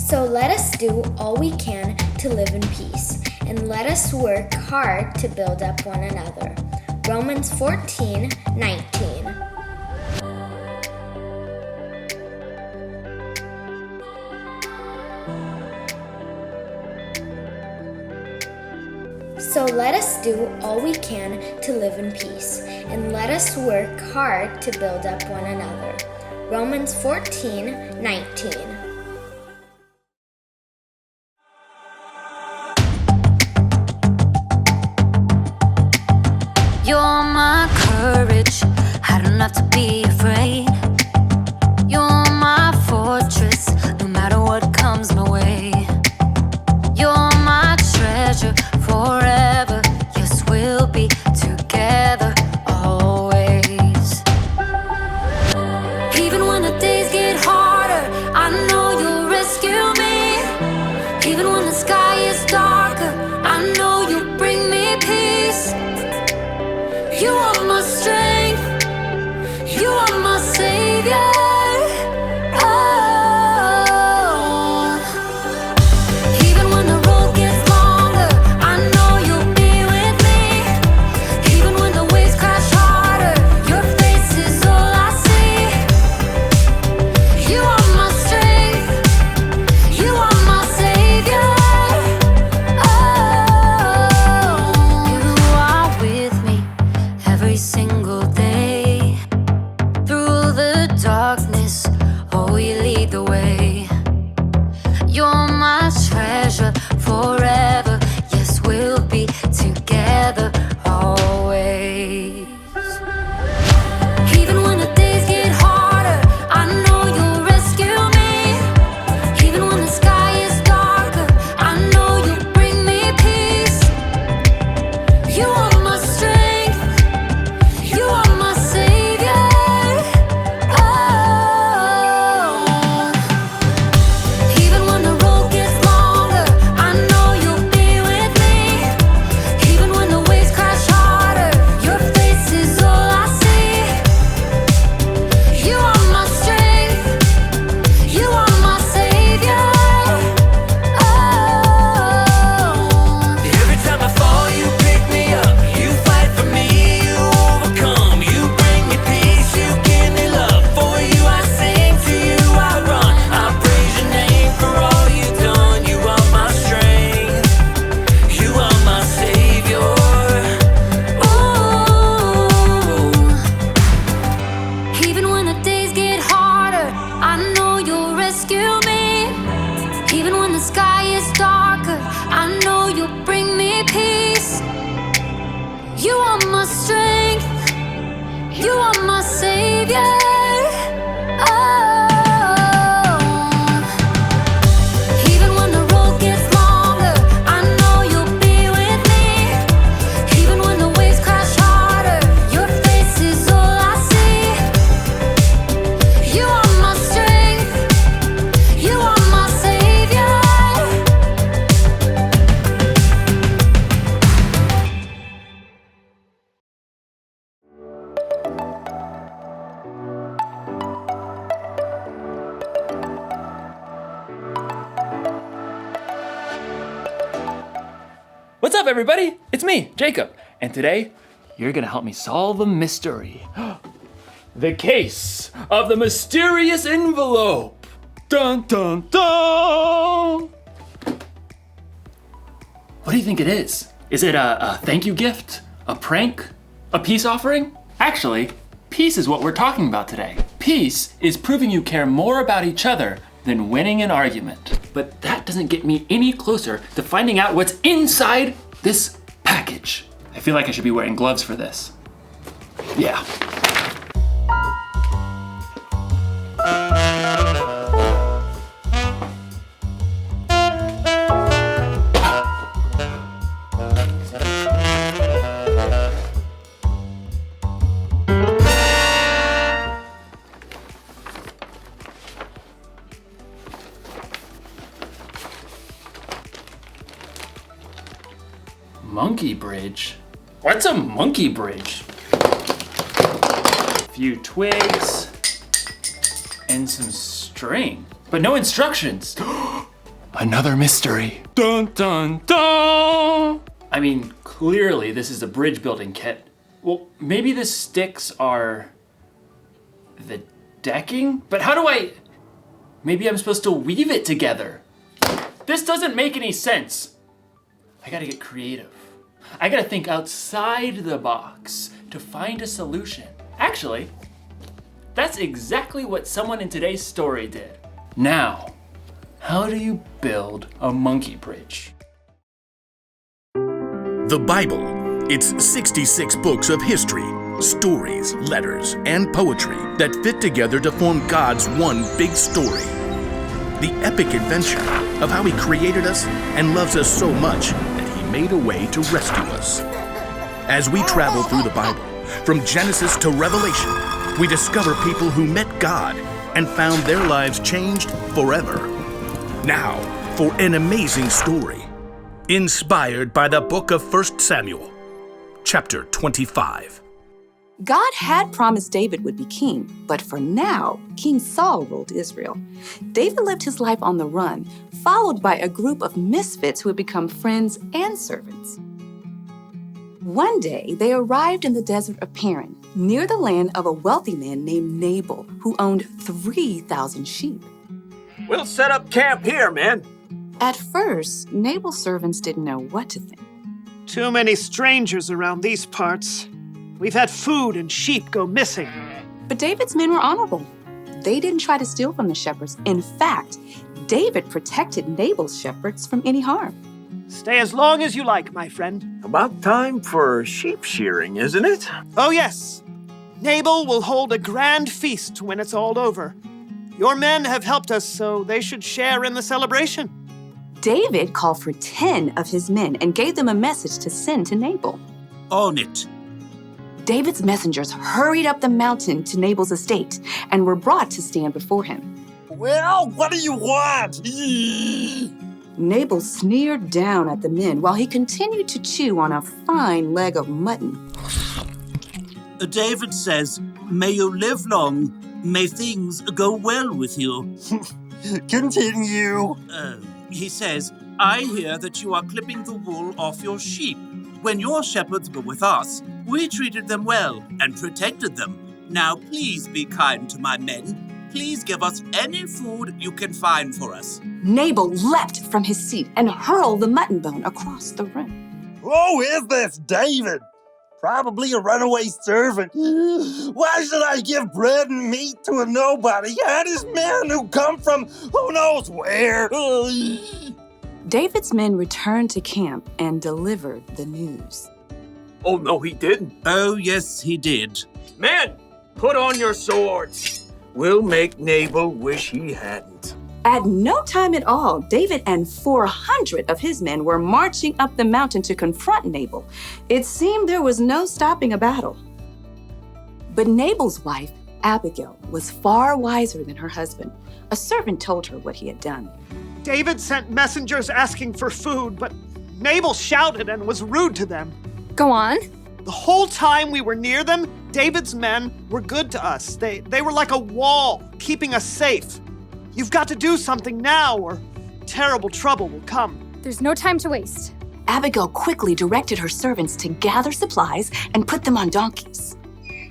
So let us do all we can to live in peace, and let us work hard to build up one another. Romans 14:19. So let us do all we can to live in peace, and let us work hard to build up one another. Romans 14:19. You're my courage, I don't have to be afraid. You're my fortress, no matter what comes my way. You're my treasure forever, yes, we'll be together always. Even when the days get harder, I know you'll rescue me. Even when the sky is darker, I know you'll bring me peace. You are my strength, you are my savior. Oh. Even when the road gets longer, I know you'll be with me. Even when the waves crash harder, your face is all I see. You are my strength, you are my savior. Oh. You are with me every single day. Through the darkness, oh, you lead the way. You're my treasure forever, yes, we'll be together always. Even when the days get harder, I know you'll rescue me. Even when the sky is darker, I know you'll bring me peace. You are my strength, you are my savior. Oh. Even when the road gets longer, I know you'll be with me. Even when the waves crash harder, your face is all I see. You are my strength, you are my savior. Oh. Every time I fall, you pick me up. You fight for me, you overcome. You bring me peace, you give me love. For you I sing, to you I run. I praise your name for all you've done. You are my strength, you are my savior. Ooh. Even when the days get harder, I know you'll rescue me. Even when the sky is darker, I know you'll bring me peace. You are my strength, you are my savior. Oh. Even when the road gets longer, I know you'll be with me. Even when the waves crash harder, your face is all I see. You are my strength, you are my savior. What's up, everybody? It's me, Jacob, and today you're gonna help me solve a mystery. The case of the mysterious envelope. Dun dun dun! What do you think it is? Is it a thank you gift? A prank? A peace offering? Actually, peace is what we're talking about today. Peace is proving you care more about each other than winning an argument. But that doesn't get me any closer to finding out what's inside this package. I feel like I should be wearing gloves for this. Yeah. Monkey bridge? What's a monkey bridge? A few twigs and some string, but no instructions. Another mystery. Dun dun dun! I mean, clearly this is a bridge building kit. Well, maybe the sticks are the decking? But how do I... Maybe I'm supposed to weave it together. This doesn't make any sense. I gotta get creative. I gotta think outside the box to find a solution. Actually, that's exactly what someone in today's story did. Now, how do you build a monkey bridge? The Bible. It's 66 books of history, stories, letters, and poetry that fit together to form God's one big story. The epic adventure of how He created us and loves us so much that He made a way to rescue us. As we travel through the Bible, from Genesis to Revelation, we discover people who met God and found their lives changed forever. Now, for an amazing story, inspired by the book of 1 Samuel, chapter 25. God had promised David would be king, but for now, King Saul ruled Israel. David lived his life on the run, followed by a group of misfits who had become friends and servants. One day, they arrived in the desert of Paran, near the land of a wealthy man named Nabal, who owned 3,000 sheep. We'll set up camp here, man. At first, Nabal's servants didn't know what to think. Too many strangers around these parts. We've had food and sheep go missing. But David's men were honorable. They didn't try to steal from the shepherds. In fact, David protected Nabal's shepherds from any harm. Stay as long as you like, my friend. About time for sheep shearing, isn't it? Oh, yes. Nabal will hold a grand feast when it's all over. Your men have helped us, so they should share in the celebration. David called for 10 of his men and gave them a message to send to Nabal. On it. David's messengers hurried up the mountain to Nabal's estate and were brought to stand before him. Well, what do you want? Nabal sneered down at the men while he continued to chew on a fine leg of mutton. David says, may you live long, may things go well with you. Continue. He says, I hear that you are clipping the wool off your sheep. When your shepherds were with us, we treated them well and protected them. Now please be kind to my men. Please give us any food you can find for us. Nabal leapt from his seat and hurled the mutton bone across the room. Who is this David? Probably a runaway servant. Why should I give bread and meat to a nobody and his men who come from who knows where? David's men returned to camp and delivered the news. Oh, no, he didn't. Oh, yes, he did. Men, put on your swords. We'll make Nabal wish he hadn't. At no time at all, David and 400 of his men were marching up the mountain to confront Nabal. It seemed there was no stopping a battle. But Nabal's wife, Abigail, was far wiser than her husband. A servant told her what he had done. David sent messengers asking for food, but Nabal shouted and was rude to them. Go on. The whole time we were near them, David's men were good to us. They were like a wall, keeping us safe. You've got to do something now, or terrible trouble will come. There's no time to waste. Abigail quickly directed her servants to gather supplies and put them on donkeys.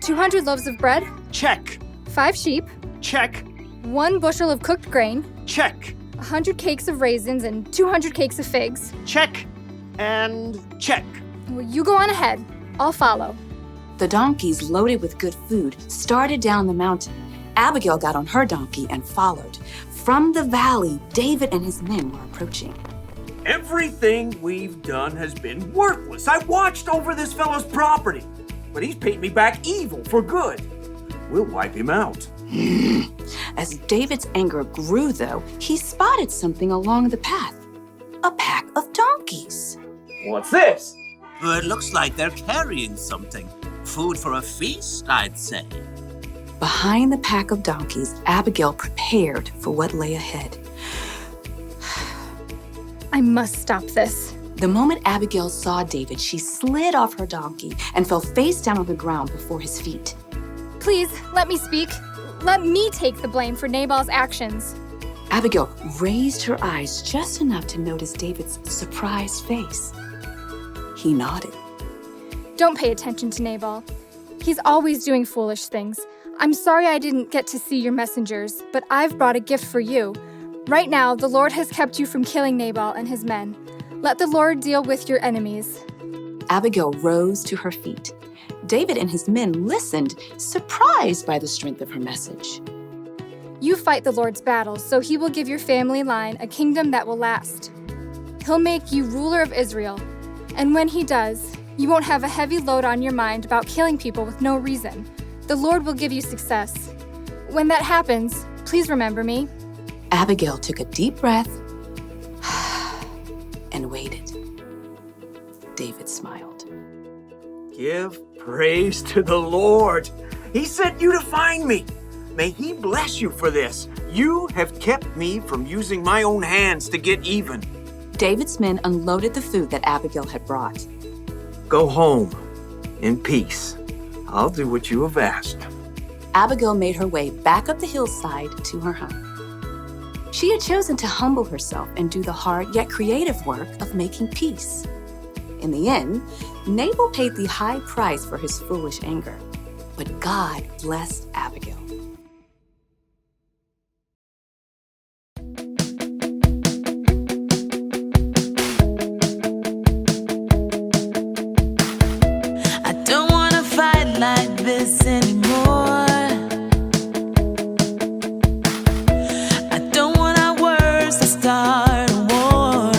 200 loaves of bread. Check. 5 sheep. Check. 1 bushel of cooked grain. Check. 100 cakes of raisins and 200 cakes of figs. Check. And check. Well, you go on ahead. I'll follow. The donkeys, loaded with good food, started down the mountain. Abigail got on her donkey and followed. From the valley, David and his men were approaching. Everything we've done has been worthless. I watched over this fellow's property, but he's paid me back evil for good. We'll wipe him out. As David's anger grew, though, he spotted something along the path. A pack of donkeys. What's this? Well, it looks like they're carrying something. Food for a feast, I'd say. Behind the pack of donkeys, Abigail prepared for what lay ahead. I must stop this. The moment Abigail saw David, she slid off her donkey and fell face down on the ground before his feet. Please, let me speak. Let me take the blame for Nabal's actions. Abigail raised her eyes just enough to notice David's surprised face. He nodded. Don't pay attention to Nabal. He's always doing foolish things. I'm sorry I didn't get to see your messengers, but I've brought a gift for you. Right now, the Lord has kept you from killing Nabal and his men. Let the Lord deal with your enemies. Abigail rose to her feet. David and his men listened, surprised by the strength of her message. You fight the Lord's battles, so he will give your family line a kingdom that will last. He'll make you ruler of Israel. And when he does, you won't have a heavy load on your mind about killing people with no reason. The Lord will give you success. When that happens, please remember me. Abigail took a deep breath and waited. David smiled. Give praise to the Lord. He sent you to find me. May he bless you for this. You have kept me from using my own hands to get even. David's men unloaded the food that Abigail had brought. Go home in peace. I'll do what you have asked. Abigail made her way back up the hillside to her home. She had chosen to humble herself and do the hard yet creative work of making peace. In the end, Nabal paid the high price for his foolish anger, but God blessed Abigail. I don't wanna fight like this anymore. I don't want our words to start a war.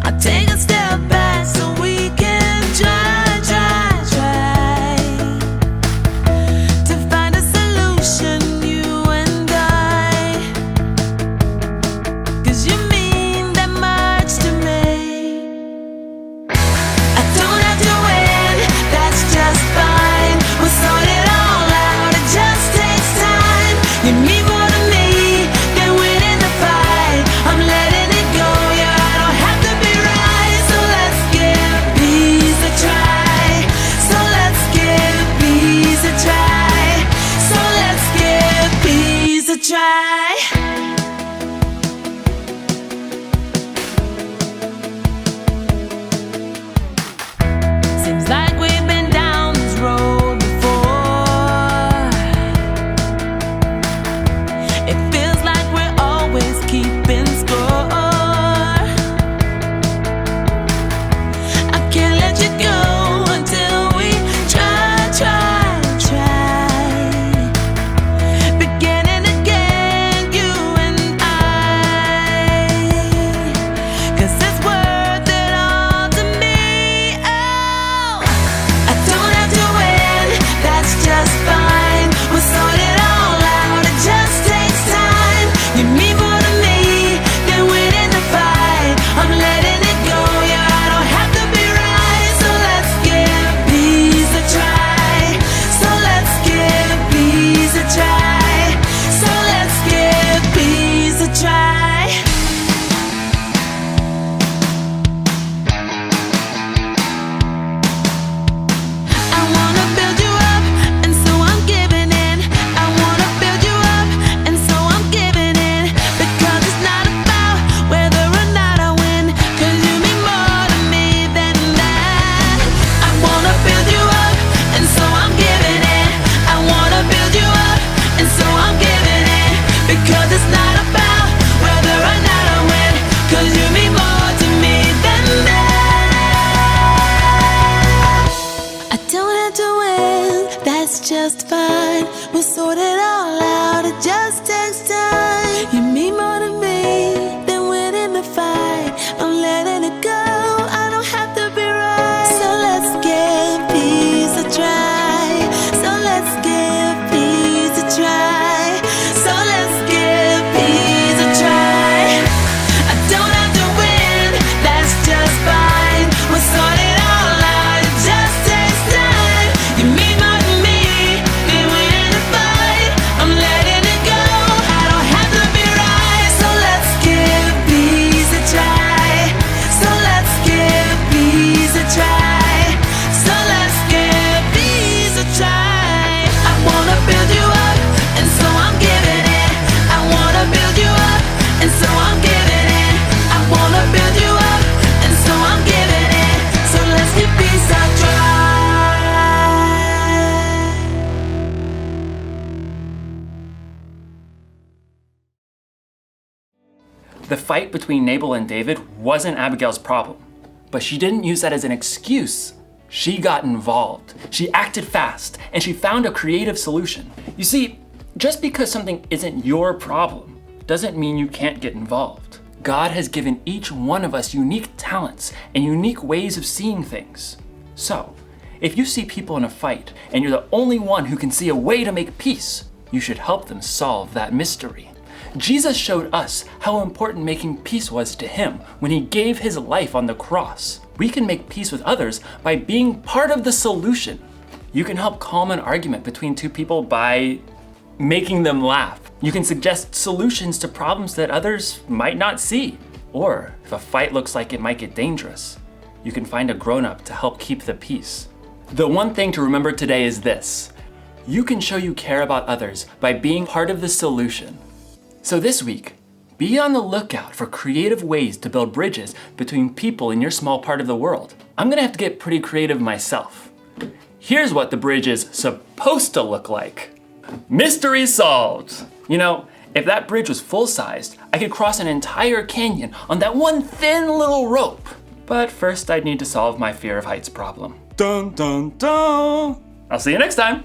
I'll take a step back so we can try to find a solution, you and I. 'Cause you mean that much to me. I don't have to win, that's just fine. We'll sort it all out, it just takes time. You mean more to me than winning the fight. I'm letting it go, yeah, I don't have to be right. So let's give peace a try. So let's give peace a try. So let's give peace a try. Seems like we've been down this road before. It feels like we're always keeping score. I can't let you go until we try. Beginning again, you and I. 'Cause it's worth it all to me. Oh, I don't have to win, that's just fine. We'll sort it all out, it just takes time. You mean more to me than winning the fight. I'm letting it go, yeah, I don't have to be right. So let's give peace a try. So let's give peace a try. So let's give peace a try. I wanna build you up, and so I'm giving in. I wanna build you up, and so I'm giving in. Because it's not about whether or not I win, 'cause you mean more to me than that. I wanna build you up, and so I'm giving in. I wanna build you up, and so I'm giving in. Because it's not about whether or not I win, 'cause you mean more to me than that. I don't have to win, that's just fine. We'll sort it all out, it just takes time. You mean more to me than winning the fight. I'm letting it go, I don't have to be right. So let's give peace a try. So let's give peace a try. So let's give peace a try. I don't have to win, that's just fine. We'll sort it all out, it just takes time. You mean more to me than winning the fight. The fight between Nabal and David wasn't Abigail's problem, but she didn't use that as an excuse. She got involved. She acted fast, and she found a creative solution. You see, just because something isn't your problem doesn't mean you can't get involved. God has given each one of us unique talents and unique ways of seeing things. So, if you see people in a fight and you're the only one who can see a way to make peace, you should help them solve that mystery. Jesus showed us how important making peace was to him when he gave his life on the cross. We can make peace with others by being part of the solution. You can help calm an argument between two people by making them laugh. You can suggest solutions to problems that others might not see. Or if a fight looks like it might get dangerous, you can find a grown-up to help keep the peace. The one thing to remember today is this: you can show you care about others by being part of the solution. So this week, be on the lookout for creative ways to build bridges between people in your small part of the world. I'm gonna have to get pretty creative myself. Here's what the bridge is supposed to look like. Mystery solved! You know, if that bridge was full-sized, I could cross an entire canyon on that one thin little rope. But first I'd need to solve my fear of heights problem. Dun dun dun! I'll see you next time!